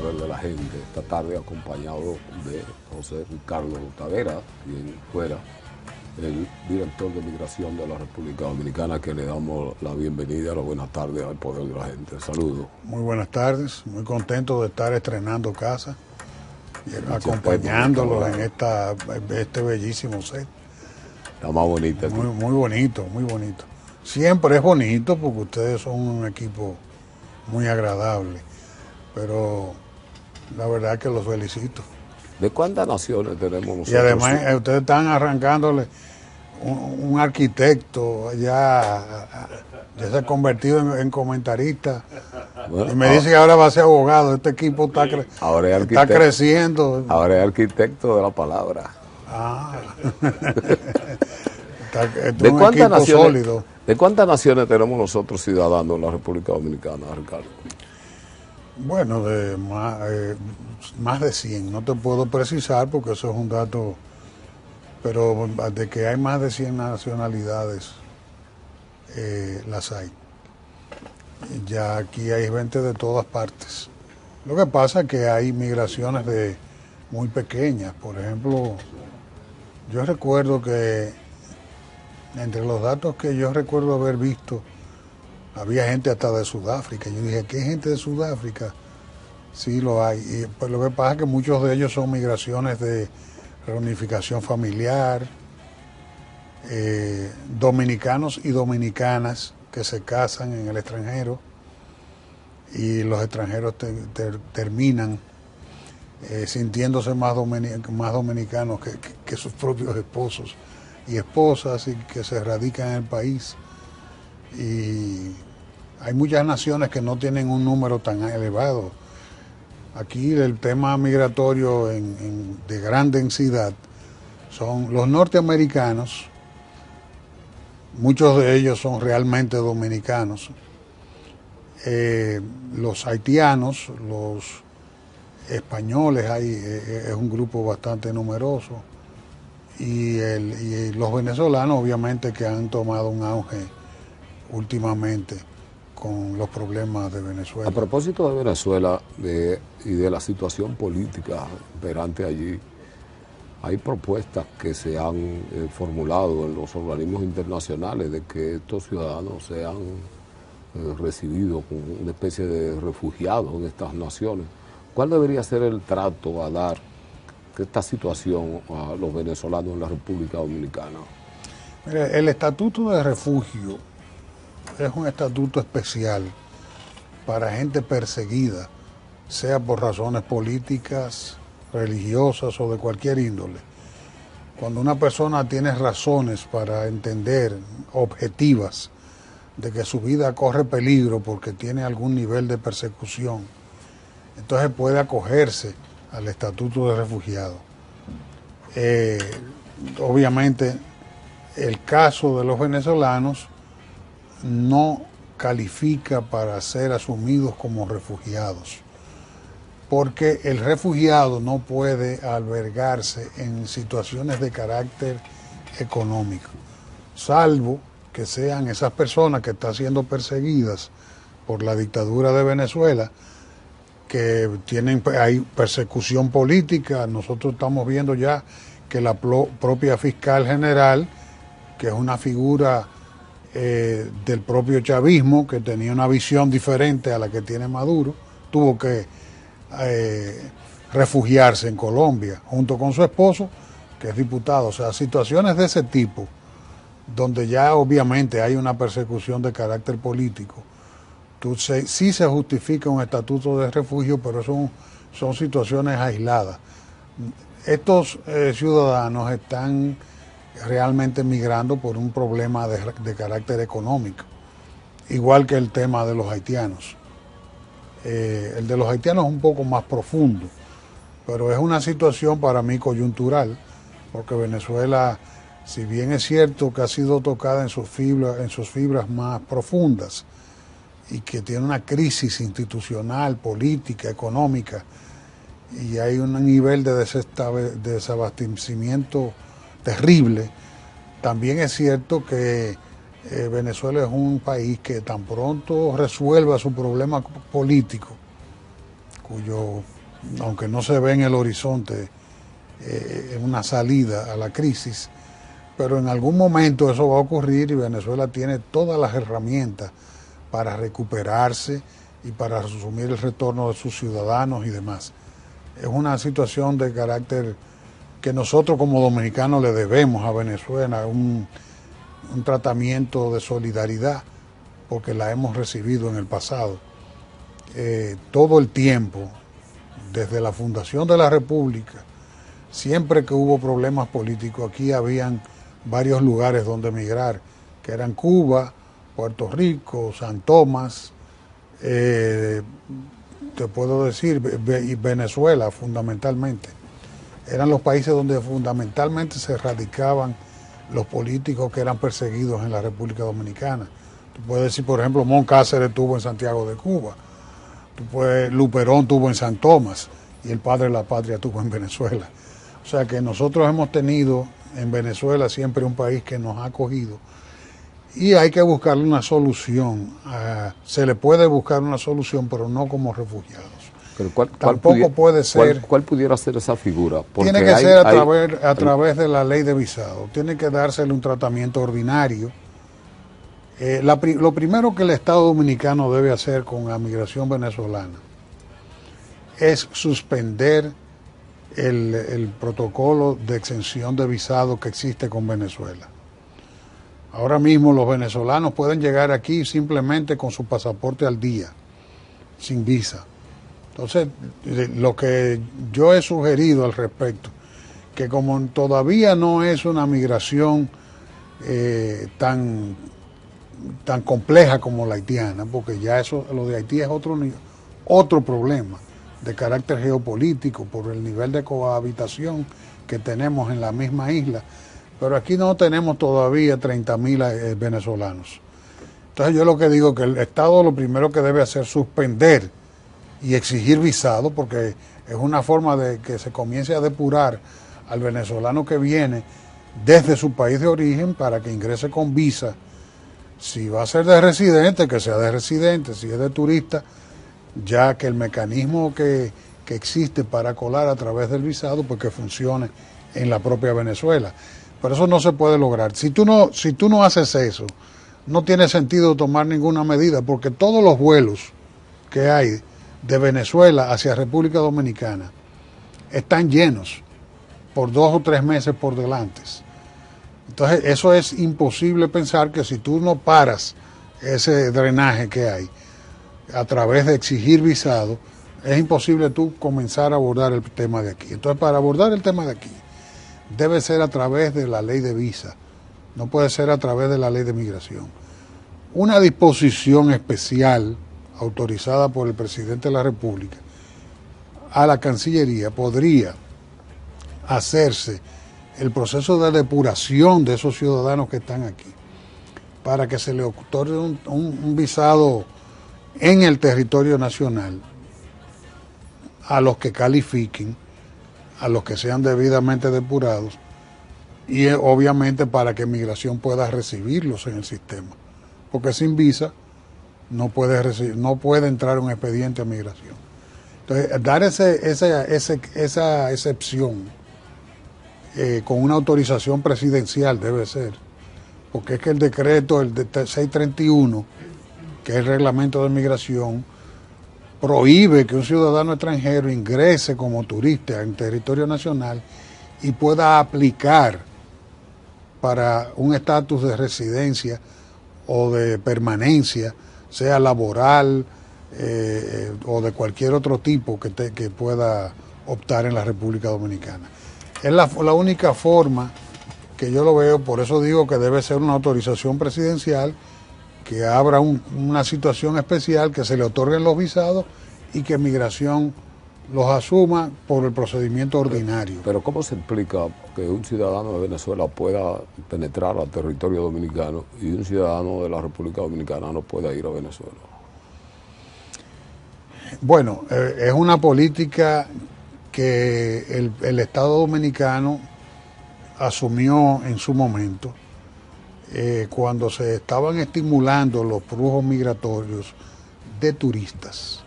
saber de la gente. Esta tarde acompañado de José Ricardo Tavera, quien fuera el director de migración de la República Dominicana, que le damos la bienvenida, la buena tarde al Poder de la Gente. Saludos. Muy buenas tardes, muy contento de estar estrenando casa y acompañándolos en este bellísimo set. Está más bonita. Muy bonito, muy bonito. Siempre es bonito porque ustedes son un equipo muy agradable, pero la verdad que los felicito. ¿De cuántas naciones tenemos nosotros? Y además ustedes están arrancándole un arquitecto, ya se ha convertido en comentarista. Bueno, y me dice que ahora va a ser abogado. Este equipo está creciendo. Ahora es arquitecto de la palabra. ¿De cuántas naciones tenemos nosotros ciudadanos en la República Dominicana, Ricardo? Bueno, de más de 100. No te puedo precisar porque eso es un dato, pero de que hay más de 100 nacionalidades, las hay. Ya aquí hay gente de todas partes. Lo que pasa es que hay migraciones muy pequeñas. Por ejemplo, yo recuerdo que entre los datos que yo recuerdo haber visto, había gente hasta de Sudáfrica. Yo dije, ¿qué gente de Sudáfrica? Sí, lo hay. Y pues lo que pasa es que muchos de ellos son migraciones de reunificación familiar, dominicanos y dominicanas que se casan en el extranjero y los extranjeros terminan sintiéndose más dominicanos que sus propios esposos y esposas, y que se radican en el país. Y hay muchas naciones que no tienen un número tan elevado. Aquí el tema migratorio de gran densidad son los norteamericanos, muchos de ellos son realmente dominicanos, los haitianos, los españoles, es un grupo bastante numeroso, y los venezolanos obviamente que han tomado un auge últimamente con los problemas de Venezuela. A propósito de Venezuela y de la situación política imperante allí, hay propuestas que se han formulado en los organismos internacionales de que estos ciudadanos sean recibidos como una especie de refugiados en estas naciones. ¿Cuál debería ser el trato a dar de esta situación a los venezolanos en la República Dominicana? Mire, el estatuto de refugio es un estatuto especial para gente perseguida, sea por razones políticas, religiosas o de cualquier índole. Cuando una persona tiene razones para entender, objetivas, de que su vida corre peligro porque tiene algún nivel de persecución, entonces puede acogerse al estatuto de refugiado. Obviamente, el caso de los venezolanos no califica para ser asumidos como refugiados, porque el refugiado no puede albergarse en situaciones de carácter económico, salvo que sean esas personas que están siendo perseguidas por la dictadura de Venezuela, que hay persecución política. Nosotros estamos viendo ya que la propia fiscal general, que es una figura del propio chavismo, que tenía una visión diferente a la que tiene Maduro, tuvo que refugiarse en Colombia, junto con su esposo, que es diputado. O sea, situaciones de ese tipo, donde ya obviamente hay una persecución de carácter político, sí se justifica un estatuto de refugio, pero son situaciones aisladas. Estos ciudadanos están realmente migrando por un problema de carácter económico, igual que el tema de los haitianos. El de los haitianos es un poco más profundo, pero es una situación para mí coyuntural, porque Venezuela, si bien es cierto que ha sido tocada en sus fibras más profundas y que tiene una crisis institucional, política, económica, y hay un nivel de desabastecimiento terrible, también es cierto que Venezuela es un país que tan pronto resuelva su problema político, cuyo, aunque no se ve en el horizonte una salida a la crisis, pero en algún momento eso va a ocurrir y Venezuela tiene todas las herramientas para recuperarse y para asumir el retorno de sus ciudadanos y demás. Es una situación de carácter que nosotros como dominicanos le debemos a Venezuela un tratamiento de solidaridad, porque la hemos recibido en el pasado. Todo el tiempo, desde la fundación de la República, siempre que hubo problemas políticos, aquí habían varios lugares donde emigrar, que eran Cuba, Puerto Rico, San Tomás, te puedo decir, y Venezuela fundamentalmente. Eran los países donde fundamentalmente se radicaban los políticos que eran perseguidos en la República Dominicana. Tú puedes decir, por ejemplo, Mon Cáceres estuvo en Santiago de Cuba, Luperón estuvo en San Tomás y el padre de la patria estuvo en Venezuela. O sea que nosotros hemos tenido en Venezuela siempre un país que nos ha acogido y hay que buscarle una solución. Se le puede buscar una solución, pero no como refugiados. Pero Tampoco puede ser... ¿Cuál pudiera ser esa figura? Porque tiene que ser a través de la ley de visado. Tiene que dársele un tratamiento ordinario. Lo primero que el Estado Dominicano debe hacer con la migración venezolana es suspender el protocolo de exención de visado que existe con Venezuela. Ahora mismo los venezolanos pueden llegar aquí simplemente con su pasaporte al día, sin visa. Entonces, lo que yo he sugerido al respecto, que como todavía no es una migración tan compleja como la haitiana, porque ya eso, lo de Haití es otro problema de carácter geopolítico por el nivel de cohabitación que tenemos en la misma isla, pero aquí no tenemos todavía 30.000 venezolanos. Entonces yo lo que digo es que el Estado lo primero que debe hacer es suspender y exigir visado, porque es una forma de que se comience a depurar al venezolano que viene desde su país de origen para que ingrese con visa. Si va a ser de residente, que sea de residente; si es de turista, ya que el mecanismo que existe para colar a través del visado, pues que funcione en la propia Venezuela. Pero eso no se puede lograr. Si tú no haces eso, no tiene sentido tomar ninguna medida, porque todos los vuelos que hay de Venezuela hacia República Dominicana están llenos por 2 o 3 meses por delante. Entonces eso es imposible pensar que si tú no paras ese drenaje que hay a través de exigir visado, es imposible tú comenzar a abordar el tema de aquí. Entonces, para abordar el tema de aquí, debe ser a través de la ley de visa, no puede ser a través de la ley de migración. Una disposición especial autorizada por el presidente de la República a la Cancillería podría hacerse el proceso de depuración de esos ciudadanos que están aquí, para que se le otorgue un visado en el territorio nacional a los que califiquen, a los que sean debidamente depurados, y obviamente para que Migración pueda recibirlos en el sistema, porque sin visa no puede entrar un expediente a Migración. Entonces, dar esa excepción con una autorización presidencial debe ser, porque es que el decreto, el de 631, que es el reglamento de migración, prohíbe que un ciudadano extranjero ingrese como turista en territorio nacional y pueda aplicar para un estatus de residencia o de permanencia, sea laboral o de cualquier otro tipo que pueda optar en la República Dominicana. Es la única forma que yo lo veo, por eso digo que debe ser una autorización presidencial, que abra una situación especial, que se le otorguen los visados y que Migración los asuma por el procedimiento ordinario. Pero ¿cómo se explica que un ciudadano de Venezuela pueda penetrar al territorio dominicano y un ciudadano de la República Dominicana no pueda ir a Venezuela? Bueno, es una política que el Estado Dominicano asumió en su momento, cuando se estaban estimulando los flujos migratorios de turistas.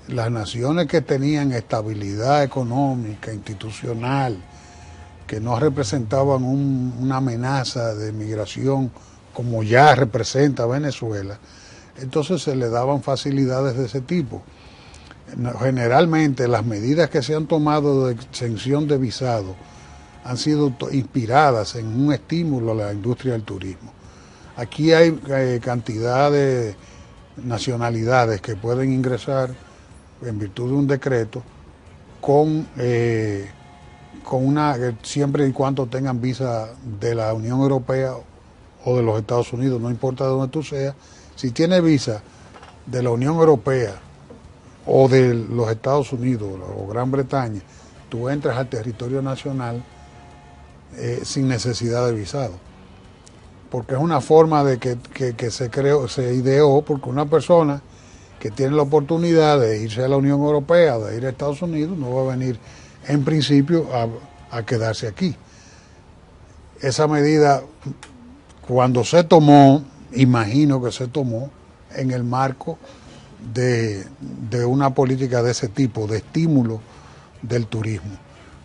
las naciones que tenían estabilidad económica, institucional, que no representaban una amenaza de migración como ya representa Venezuela, entonces se le daban facilidades de ese tipo. Generalmente las medidas que se han tomado de exención de visado han sido inspiradas en un estímulo a la industria del turismo. Aquí hay cantidad de nacionalidades que pueden ingresar en virtud de un decreto con siempre y cuando tengan visa de la Unión Europea o de los Estados Unidos, no importa de dónde tú seas. Si tienes visa de la Unión Europea o de los Estados Unidos o Gran Bretaña, tú entras al territorio nacional sin necesidad de visado, porque es una forma de que se ideó, porque una persona que tiene la oportunidad de irse a la Unión Europea o de ir a Estados Unidos no va a venir en principio a quedarse aquí. Esa medida, cuando se tomó, imagino que se tomó en el marco de una política de ese tipo, de estímulo del turismo.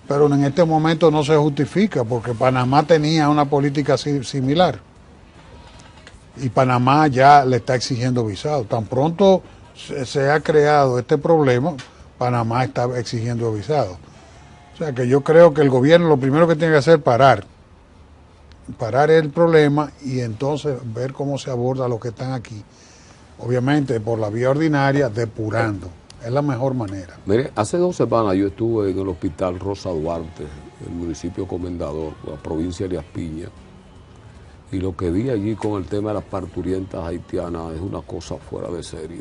Pero en este momento no se justifica, porque Panamá tenía una política similar y Panamá ya le está exigiendo visado. Tan pronto se ha creado este problema, Panamá está exigiendo visado. O sea que yo creo que el gobierno lo primero que tiene que hacer es parar el problema y entonces ver cómo se aborda a los que están aquí. Obviamente por la vía ordinaria, depurando. Es la mejor manera. Mire, hace 2 semanas yo estuve en el hospital Rosa Duarte, el municipio Comendador, la provincia de Aspiña, y lo que vi allí con el tema de las parturientas haitianas es una cosa fuera de serie.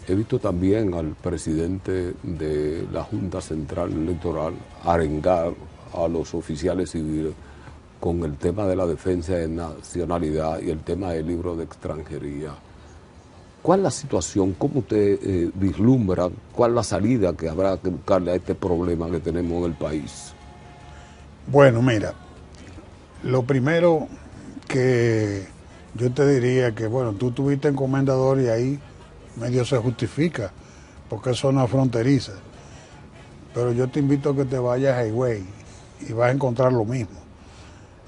He visto también al presidente de la Junta Central Electoral arengar a los oficiales civiles con el tema de la defensa de nacionalidad y el tema del libro de extranjería. ¿Cuál es la situación? ¿Cómo usted vislumbra cuál es la salida que habrá que buscarle a este problema que tenemos en el país? Bueno, mira, lo primero que yo te diría que, bueno, tú estuviste en Comendador y ahí medio se justifica, porque es zona fronteriza. Pero yo te invito a que te vayas a Higüey y vas a encontrar lo mismo.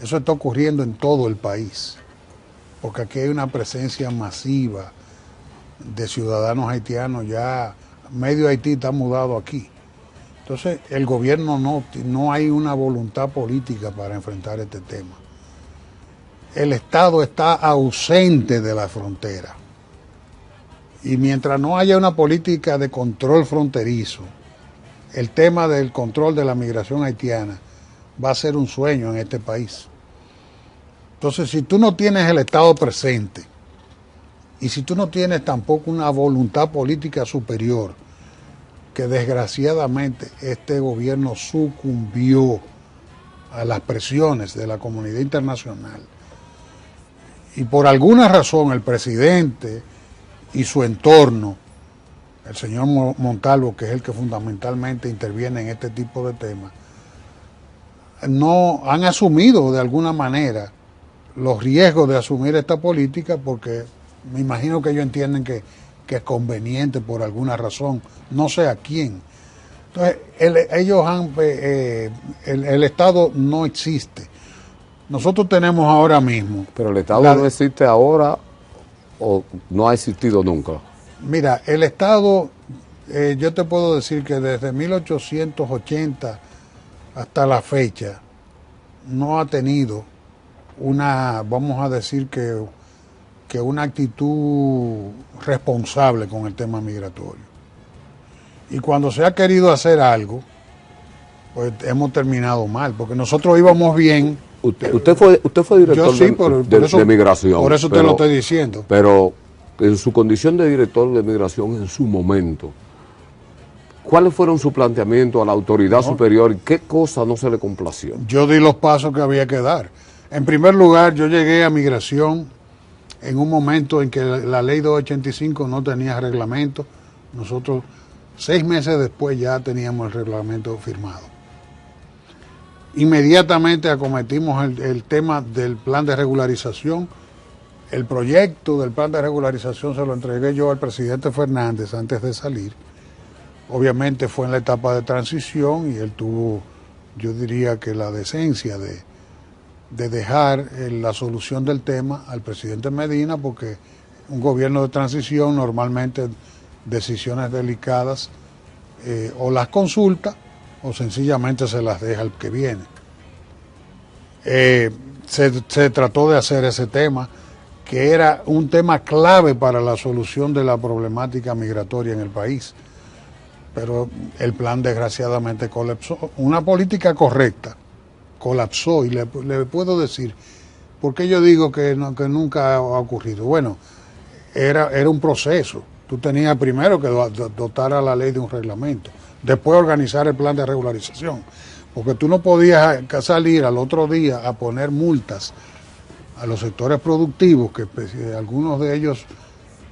Eso está ocurriendo en todo el país, porque aquí hay una presencia masiva de ciudadanos haitianos, ya medio Haití está mudado aquí. Entonces el gobierno no hay una voluntad política para enfrentar este tema. El Estado está ausente de la frontera. Y mientras no haya una política de control fronterizo, el tema del control de la migración haitiana va a ser un sueño en este país. Entonces, si tú no tienes el Estado presente, y si tú no tienes tampoco una voluntad política superior, que desgraciadamente este gobierno sucumbió a las presiones de la comunidad internacional, y por alguna razón el presidente y su entorno, el señor Montalvo, que es el que fundamentalmente interviene en este tipo de temas, no han asumido de alguna manera los riesgos de asumir esta política, porque me imagino que ellos entienden que es conveniente por alguna razón, no sé a quién. Entonces, el Estado no existe. Nosotros tenemos ahora mismo... Pero el Estado no existe ahora o no ha existido nunca. Mira, el Estado, yo te puedo decir que desde 1880 hasta la fecha no ha tenido una, vamos a decir que una actitud responsable con el tema migratorio. Y cuando se ha querido hacer algo, pues hemos terminado mal, porque nosotros íbamos bien. Usted fue director de migración. Por eso te lo estoy diciendo. Pero en su condición de director de migración en su momento, ¿cuáles fueron sus planteamientos a la autoridad superior y qué cosa no se le complació? Yo di los pasos que había que dar. En primer lugar, yo llegué a migración en un momento en que la ley 285 no tenía reglamento. Nosotros 6 meses después ya teníamos el reglamento firmado. Inmediatamente acometimos el tema del plan de regularización. El proyecto del plan de regularización se lo entregué yo al presidente Fernández antes de salir, obviamente fue en la etapa de transición y él tuvo, yo diría que la decencia de dejar la solución del tema al presidente Medina, porque un gobierno de transición normalmente decisiones delicadas o las consulta o sencillamente se las deja al que viene. Se trató de hacer ese tema, que era un tema clave para la solución de la problemática migratoria en el país. Pero el plan desgraciadamente colapsó. Una política correcta colapsó y le puedo decir, ¿por qué yo digo que nunca ha ocurrido? Bueno, era un proceso. Tú tenías primero que dotar a la ley de un reglamento, después organizar el plan de regularización, porque tú no podías salir al otro día a poner multas a los sectores productivos, que algunos de ellos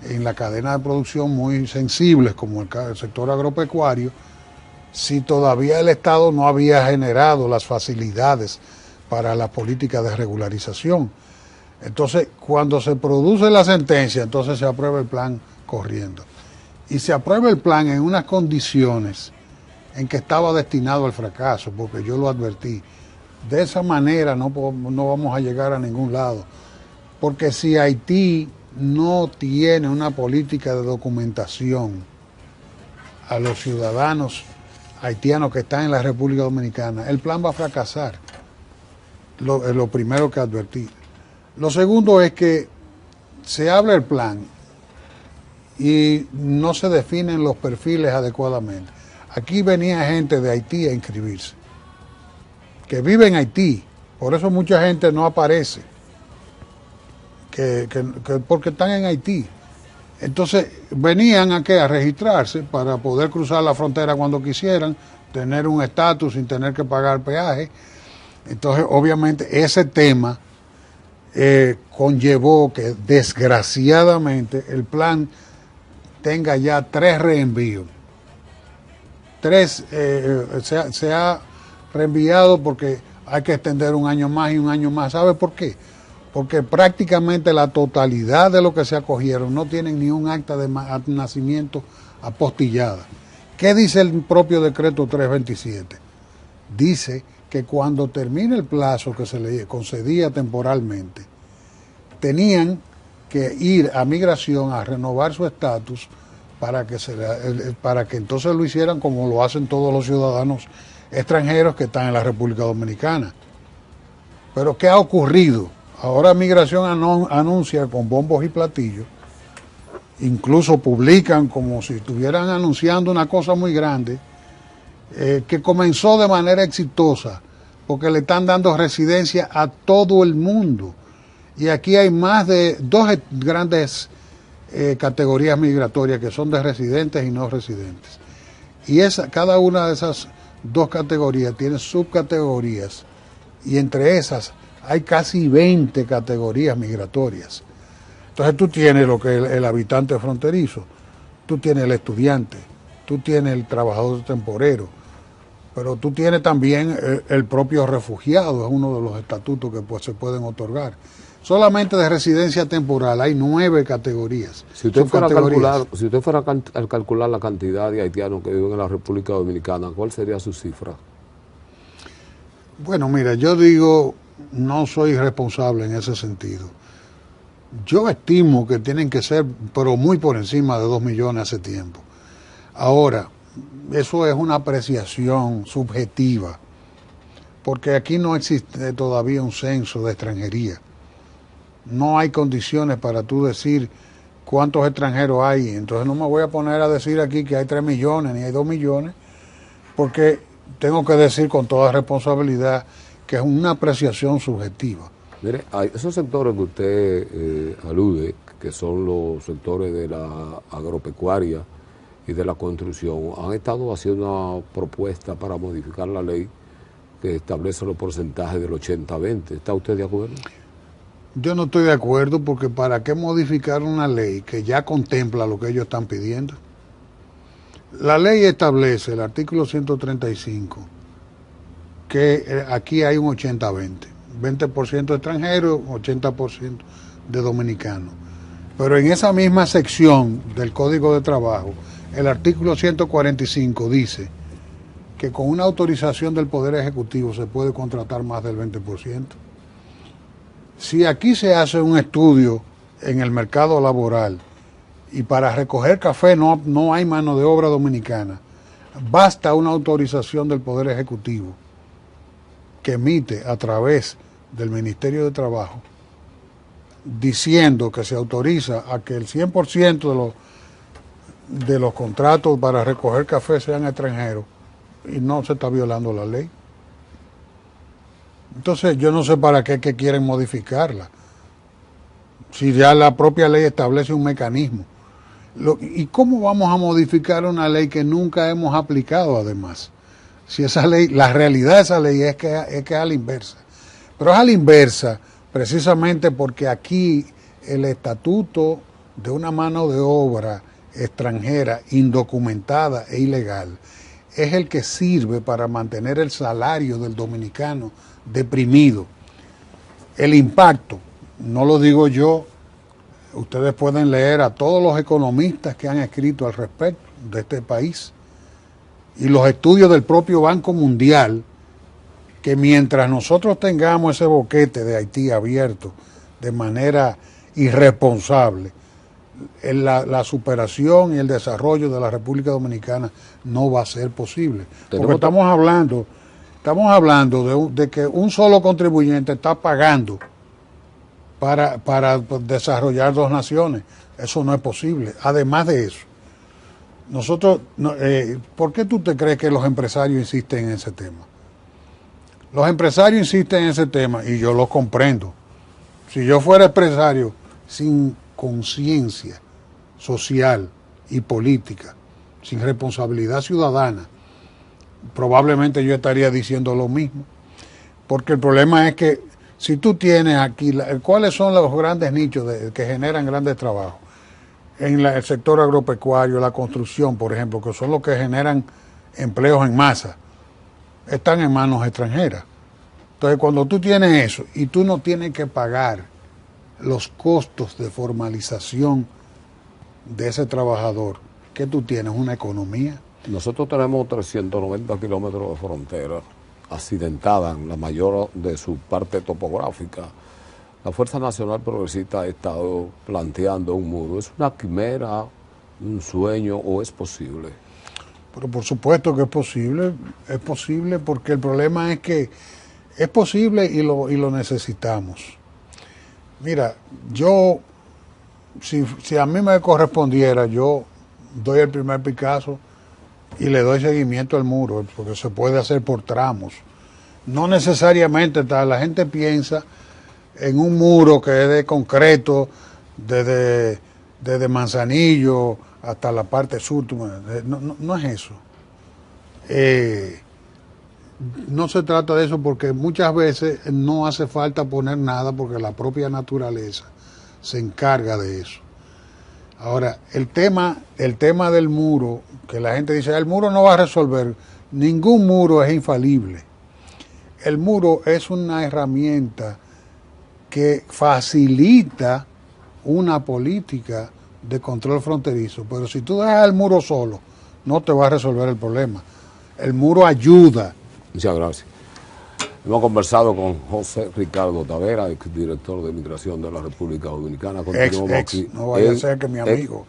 en la cadena de producción muy sensibles, como el sector agropecuario, si todavía el Estado no había generado las facilidades para la política de regularización. Entonces, cuando se produce la sentencia, entonces se aprueba el plan corriendo. Y se aprueba el plan en unas condiciones en que estaba destinado al fracaso, porque yo lo advertí. De esa manera no vamos a llegar a ningún lado, porque si Haití no tiene una política de documentación a los ciudadanos haitianos que están en la República Dominicana, el plan va a fracasar. Lo primero que advertí. Lo segundo es que se habla el plan y no se definen los perfiles adecuadamente. Aquí venía gente de Haití a inscribirse, que vive en Haití, por eso mucha gente no aparece, porque están en Haití. Entonces venían a registrarse para poder cruzar la frontera cuando quisieran, tener un estatus sin tener que pagar peaje. Entonces obviamente ese tema conllevó que desgraciadamente el plan tenga ya 3 reenvíos. 3 se ha reenviado porque hay que extender un año más y un año más. ¿Sabe por qué? Porque prácticamente la totalidad de lo que se acogieron no tienen ni un acta de nacimiento apostillada. ¿Qué dice el propio decreto 327? Dice que cuando termine el plazo que se le concedía temporalmente, tenían que ir a migración a renovar su estatus para que entonces lo hicieran como lo hacen todos los ciudadanos extranjeros que están en la República Dominicana. Pero ¿qué ha ocurrido? Ahora Migración anuncia con bombos y platillos, incluso publican como si estuvieran anunciando una cosa muy grande, que comenzó de manera exitosa, porque le están dando residencia a todo el mundo. Y aquí hay más de 2 grandes categorías migratorias que son de residentes y no residentes. Y cada una de esas 2 categorías tiene subcategorías, y entre esas hay casi 20 categorías migratorias. Entonces tú tienes lo que es el habitante fronterizo, tú tienes el estudiante, tú tienes el trabajador temporero, pero tú tienes también el propio refugiado, es uno de los estatutos que se pueden otorgar. Solamente de residencia temporal hay 9 categorías. Si usted fuera a calcular la cantidad de haitianos que viven en la República Dominicana, ¿cuál sería su cifra? Bueno, mira, yo digo, no soy responsable en ese sentido. Yo estimo que tienen que ser, pero muy por encima de 2 millones hace tiempo. Ahora, eso es una apreciación subjetiva, porque aquí no existe todavía un censo de extranjería. No hay condiciones para tú decir cuántos extranjeros hay. Entonces no me voy a poner a decir aquí que hay 3 millones ni hay 2 millones, porque tengo que decir con toda responsabilidad que es una apreciación subjetiva. Mire, hay esos sectores que usted alude, que son los sectores de la agropecuaria y de la construcción, han estado haciendo una propuesta para modificar la ley que establece los porcentajes del 80-20. ¿Está usted de acuerdo? Yo no estoy de acuerdo, porque ¿para qué modificar una ley que ya contempla lo que ellos están pidiendo? La ley establece, el artículo 135, que aquí hay un 80-20, 20% extranjeros, 80% de dominicanos. Pero en esa misma sección del Código de Trabajo el artículo 145 dice que con una autorización del Poder Ejecutivo se puede contratar más del 20%. Si aquí se hace un estudio en el mercado laboral y para recoger café no hay mano de obra dominicana, basta una autorización del Poder Ejecutivo que emite a través del Ministerio de Trabajo diciendo que se autoriza a que el 100% de los contratos para recoger café sean extranjeros y no se está violando la ley. Entonces yo no sé para qué que quieren modificarla, si ya la propia ley establece un mecanismo. ¿Y cómo vamos a modificar una ley que nunca hemos aplicado además? Si esa ley, la realidad de esa ley es que es a la inversa. Pero es a la inversa precisamente porque aquí el estatuto de una mano de obra extranjera, indocumentada e ilegal, es el que sirve para mantener el salario del dominicano deprimido. El impacto, no lo digo yo, ustedes pueden leer a todos los economistas que han escrito al respecto de este país y los estudios del propio Banco Mundial, que mientras nosotros tengamos ese boquete de Haití abierto de manera irresponsable, la superación y el desarrollo de la República Dominicana no va a ser posible. Porque estamos hablando de que un solo contribuyente está pagando para desarrollar dos naciones. Eso no es posible. Además de eso, nosotros, ¿por qué tú te crees que los empresarios insisten en ese tema? Los empresarios insisten en ese tema y yo lo comprendo. Si yo fuera empresario sin conciencia social y política, sin responsabilidad ciudadana, probablemente yo estaría diciendo lo mismo. Porque el problema es que si tú tienes aquí, ¿cuáles son los grandes nichos que generan grandes trabajos? En el sector agropecuario, la construcción, por ejemplo, que son los que generan empleos en masa, están en manos extranjeras. Entonces, cuando tú tienes eso y tú no tienes que pagar los costos de formalización de ese trabajador, ¿qué tú tienes? ¿Una economía? Nosotros tenemos 390 kilómetros de frontera accidentada en la mayor de su parte topográfica. La Fuerza Nacional Progresista ha estado planteando un muro. ¿Es una quimera, un sueño o es posible? Pero por supuesto que es posible porque el problema es que es posible y lo necesitamos. Mira, yo, si a mí me correspondiera, yo doy el primer Picasso y le doy seguimiento al muro, porque se puede hacer por tramos. No necesariamente, la gente piensa en un muro que es de concreto, desde Manzanillo hasta la parte sur. No es eso. No se trata de eso porque muchas veces no hace falta poner nada porque la propia naturaleza se encarga de eso. Ahora, el tema del muro, que la gente dice, el muro no va a resolver, ningún muro es infalible. El muro es una herramienta que facilita una política de control fronterizo, pero si tú dejas el muro solo, no te va a resolver el problema. El muro ayuda. Muchas gracias. Hemos conversado con José Ricardo Tavera, exdirector de Migración de la República Dominicana. Aquí. No vaya a ser que mi amigo.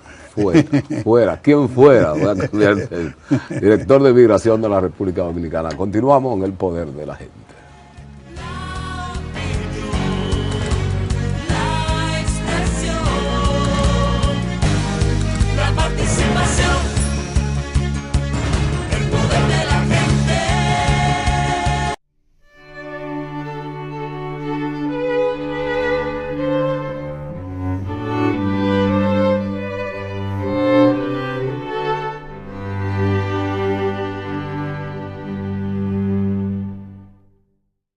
Fuera. ¿Quién fuera? Director de Migración de la República Dominicana. Continuamos en el poder de la gente.